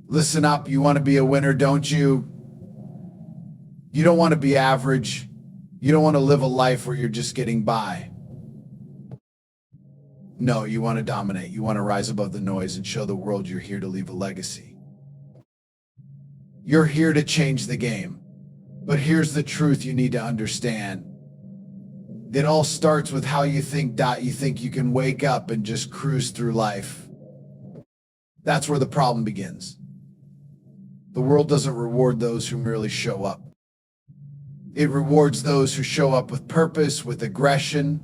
Listen up, you want to be a winner, don't you? You don't want to be average. You don't want to live a life where you're just getting by. No, you want to dominate. You want to rise above the noise and show the world you're here to leave a legacy. You're here to change the game. But here's the truth you need to understand. It all starts with how you think. You think you can wake up and just cruise through life. That's where the problem begins. The world doesn't reward those who merely show up. It rewards those who show up with purpose, with aggression,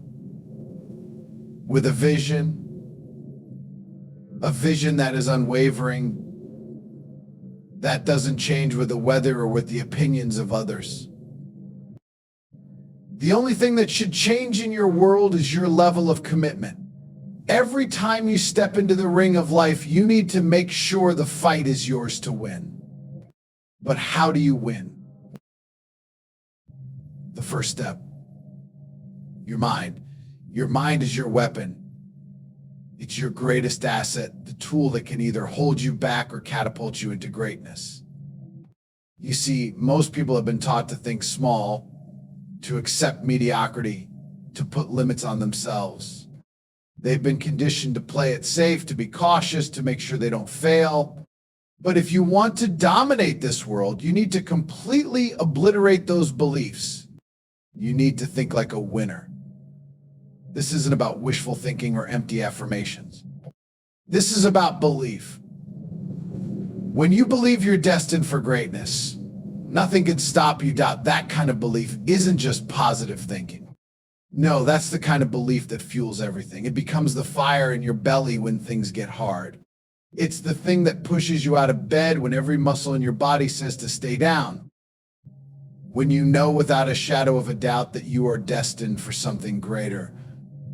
with a vision that is unwavering, that doesn't change with the weather or with the opinions of others. The only thing that should change in your world is your level of commitment. Every time you step into the ring of life, you need to make sure the fight is yours to win. But how do you win? The first step, your mind. Your mind is your weapon. It's your greatest asset, the tool that can either hold you back or catapult you into greatness. You see, most people have been taught to think small, to accept mediocrity, to put limits on themselves. They've been conditioned to play it safe, to be cautious, to make sure they don't fail. But if you want to dominate this world, you need to completely obliterate those beliefs. You need to think like a winner. This isn't about wishful thinking or empty affirmations. This is about belief. When you believe you're destined for greatness, nothing can stop you. That kind of belief isn't just positive thinking. No, that's the kind of belief that fuels everything. It becomes the fire in your belly when things get hard. It's the thing that pushes you out of bed when every muscle in your body says to stay down. When you know without a shadow of a doubt that you are destined for something greater,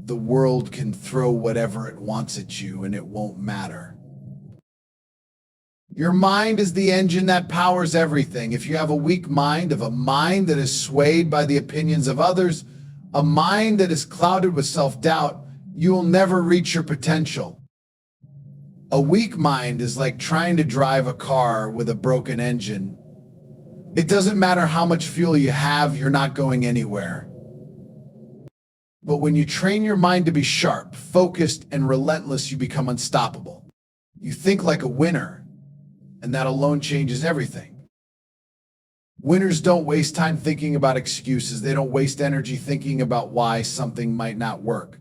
the world can throw whatever it wants at you and it won't matter. Your mind is the engine that powers everything. If you have a weak mind, a mind that is swayed by the opinions of others, a mind that is clouded with self-doubt, you will never reach your potential. A weak mind is like trying to drive a car with a broken engine. It doesn't matter how much fuel you have, you're not going anywhere. But when you train your mind to be sharp, focused, and relentless, you become unstoppable. You think like a winner, and that alone changes everything. Winners don't waste time thinking about excuses. They don't waste energy thinking about why something might not work.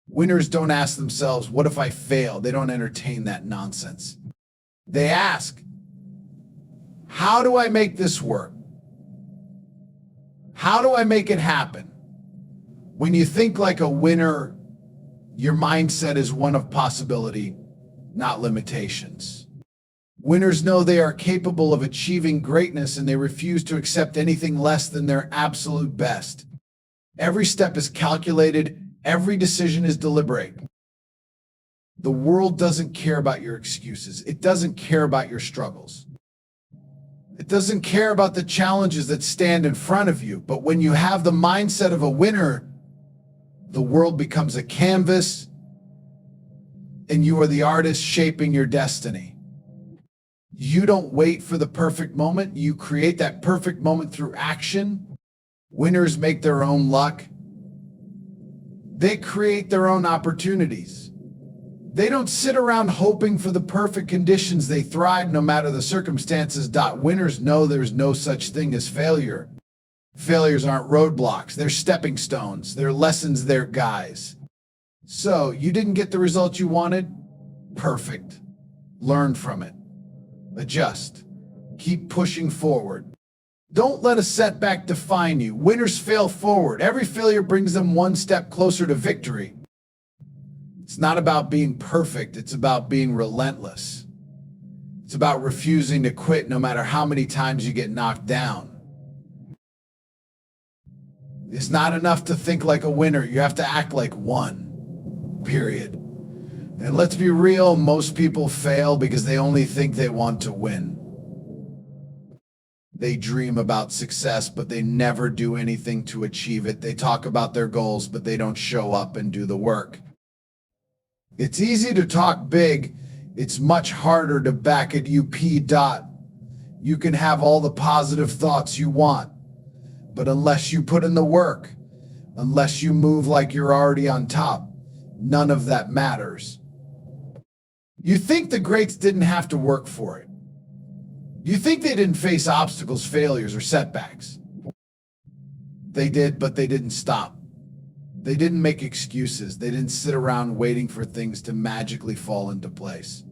Winners don't ask themselves, what if I fail? They don't entertain that nonsense. They ask, how do I make this work? How do I make it happen? When you think like a winner, your mindset is one of possibility, not limitations. Winners know they are capable of achieving greatness and they refuse to accept anything less than their absolute best. Every step is calculated. Every decision is deliberate. The world doesn't care about your excuses. It doesn't care about your struggles. It doesn't care about the challenges that stand in front of you. But when you have the mindset of a winner, the world becomes a canvas and you are the artist shaping your destiny. You don't wait for the perfect moment. You create that perfect moment through action. Winners make their own luck. They create their own opportunities. They don't sit around hoping for the perfect conditions. They thrive no matter the circumstances. Winners know there's no such thing as failure. Failures aren't roadblocks. They're stepping stones. They're lessons. They're guides. So, you didn't get the result you wanted? Perfect. Learn from it. Adjust. Keep pushing forward. Don't let a setback define you. Winners fail forward. Every failure brings them one step closer to victory. It's not about being perfect. It's about being relentless. It's about refusing to quit no matter how many times you get knocked down. It's not enough to think like a winner. You have to act like one. Period. And let's be real, most people fail because they only think they want to win. They dream about success, but they never do anything to achieve it. They talk about their goals, but they don't show up and do the work. It's easy to talk big. It's much harder to back at UP. You can have all the positive thoughts you want, but unless you put in the work, unless you move like you're already on top, none of that matters. You think the greats didn't have to work for it. You think they didn't face obstacles, failures, or setbacks. They did, but they didn't stop. They didn't make excuses. They didn't sit around waiting for things to magically fall into place.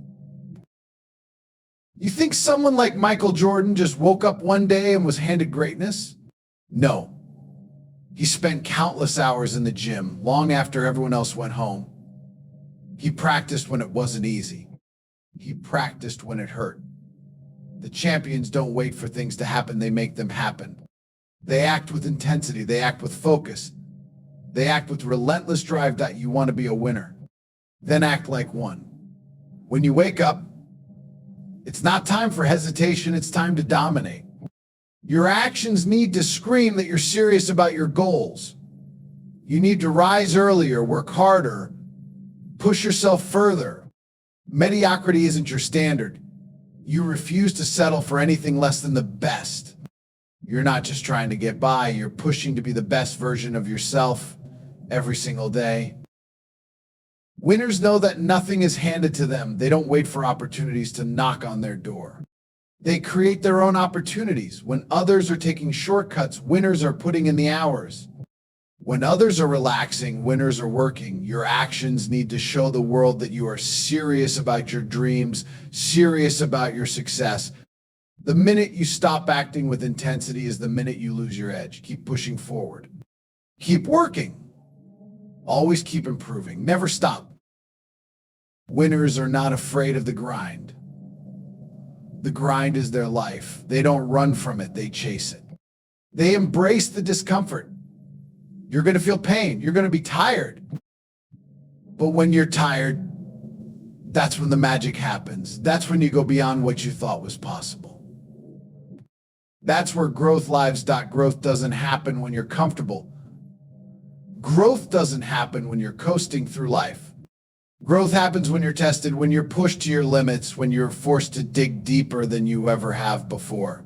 You think someone like Michael Jordan just woke up one day and was handed greatness? No. He spent countless hours in the gym long after everyone else went home. He practiced when it wasn't easy. He practiced when it hurt. The champions don't wait for things to happen, they make them happen. They act with intensity, they act with focus. They act with relentless drive that you want to be a winner. Then act like one. When you wake up, it's not time for hesitation, it's time to dominate. Your actions need to scream that you're serious about your goals. You need to rise earlier, work harder, push yourself further. Mediocrity isn't your standard. You refuse to settle for anything less than the best. You're not just trying to get by, you're pushing to be the best version of yourself every single day. Winners know that nothing is handed to them. They don't wait for opportunities to knock on their door. They create their own opportunities. When others are taking shortcuts, winners are putting in the hours. When others are relaxing, winners are working. Your actions need to show the world that you are serious about your dreams, serious about your success. The minute you stop acting with intensity is the minute you lose your edge. Keep pushing forward. Keep working. Always keep improving. Never stop. Winners are not afraid of the grind. The grind is their life. They don't run from it, they chase it. They embrace the discomfort. You're going to feel pain. You're going to be tired. But when you're tired, that's when the magic happens. That's when you go beyond what you thought was possible. That's where growth lives. Growth doesn't happen when you're comfortable. Growth doesn't happen when you're coasting through life. Growth happens when you're tested, when you're pushed to your limits, when you're forced to dig deeper than you ever have before.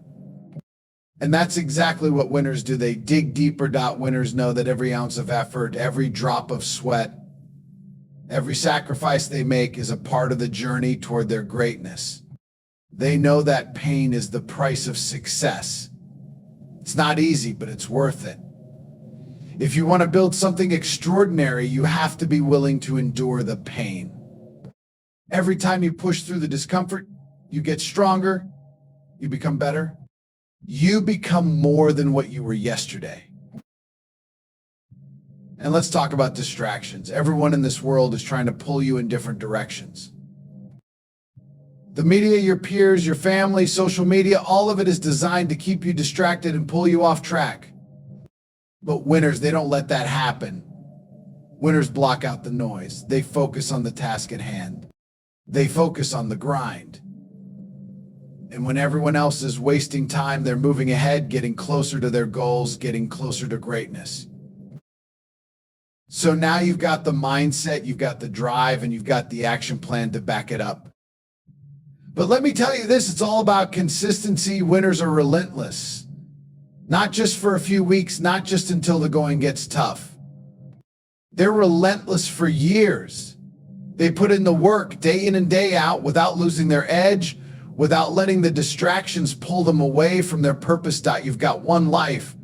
And that's exactly what winners do. They dig deeper. Winners know that every ounce of effort, every drop of sweat, every sacrifice they make is a part of the journey toward their greatness. They know that pain is the price of success. It's not easy, but it's worth it. If you want to build something extraordinary, you have to be willing to endure the pain. Every time you push through the discomfort, you get stronger, you become better. You become more than what you were yesterday. And let's talk about distractions. Everyone in this world is trying to pull you in different directions. The media, your peers, your family, social media, all of it is designed to keep you distracted and pull you off track. But winners, they don't let that happen. Winners block out the noise. They focus on the task at hand. They focus on the grind. And when everyone else is wasting time, they're moving ahead, getting closer to their goals, getting closer to greatness. So now you've got the mindset, you've got the drive, and you've got the action plan to back it up. But let me tell you this, it's all about consistency. Winners are relentless. Not just for a few weeks, not just until the going gets tough. They're relentless for years. They put in the work day in and day out without losing their edge, without letting the distractions pull them away from their purpose. You've got one life.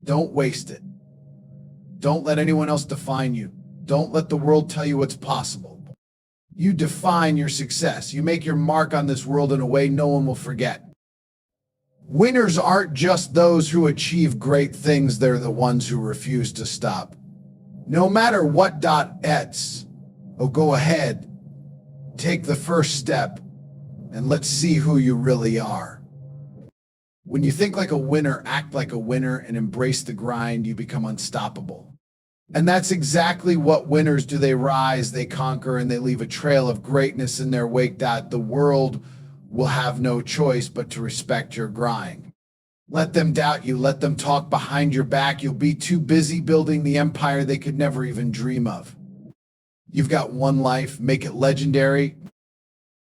Don't waste it. Don't let anyone else define you. Don't let the world tell you what's possible. You define your success. You make your mark on this world in a way no one will forget. Winners aren't just those who achieve great things. They're the ones who refuse to stop. No matter what. Go ahead. Take the first step. And let's see who you really are. When you think like a winner, act like a winner, and embrace the grind, you become unstoppable. And that's exactly what winners do. They rise, they conquer, and they leave a trail of greatness in their wake. The world will have no choice but to respect your grind. Let them doubt you. Let them talk behind your back. You'll be too busy building the empire they could never even dream of. You've got one life. Make it legendary.